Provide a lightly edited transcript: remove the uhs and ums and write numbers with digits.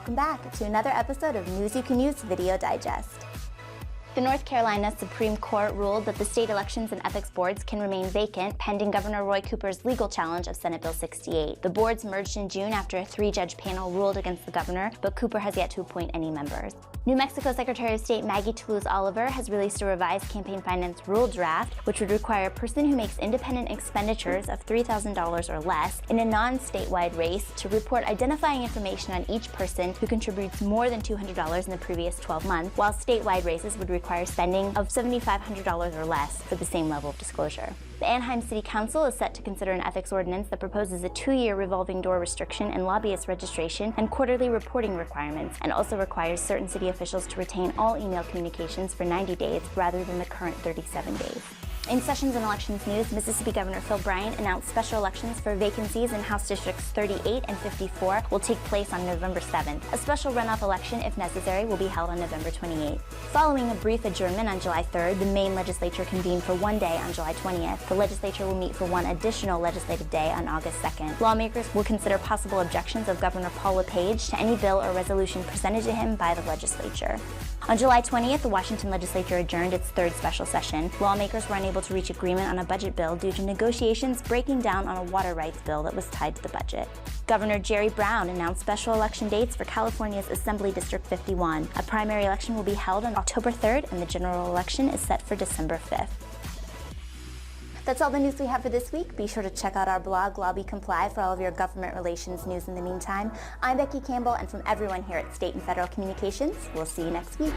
welcome back to another episode of News You Can Use Video Digest. The North Carolina Supreme Court ruled that the state elections and ethics boards can remain vacant pending Governor Roy Cooper's legal challenge of Senate Bill 68. The boards merged in June after a 3-judge panel ruled against the governor, but Cooper has yet to appoint any members. New Mexico Secretary of State Maggie Toulouse-Oliver has released a revised campaign finance rule draft, which would require a person who makes independent expenditures of $3,000 or less in a non-statewide race to report identifying information on each person who contributes more than $200 in the previous 12 months, while statewide races would require spending of $7,500 or less for the same level of disclosure. The Anaheim City Council is set to consider an ethics ordinance that proposes a 2-year revolving door restriction and lobbyist registration and quarterly reporting requirements, and also requires certain city officials to retain all email communications for 90 days rather than the current 37 days. In Sessions and Elections news, Mississippi Governor Phil Bryant announced special elections for vacancies in House Districts 38 and 54 will take place on November 7th. A special runoff election, if necessary, will be held on November 28th. Following a brief adjournment on July 3rd, the Maine legislature convened for one day on July 20th. The legislature will meet for one additional legislative day on August 2nd. Lawmakers will consider possible objections of Governor Paul LePage to any bill or resolution presented to him by the legislature. On July 20th, the Washington legislature adjourned its 3rd special session. Lawmakers were unable to reach agreement on a budget bill due to negotiations breaking down on a water rights bill that was tied to the budget. Governor Jerry Brown announced special election dates for California's Assembly District 51. A primary election will be held on October 3rd, and the general election is set for December 5th. That's all the news we have for this week. Be sure to check out our blog, Lobby Comply, for all of your government relations news in the meantime. I'm Becky Campbell, and from everyone here at State and Federal Communications, we'll see you next week.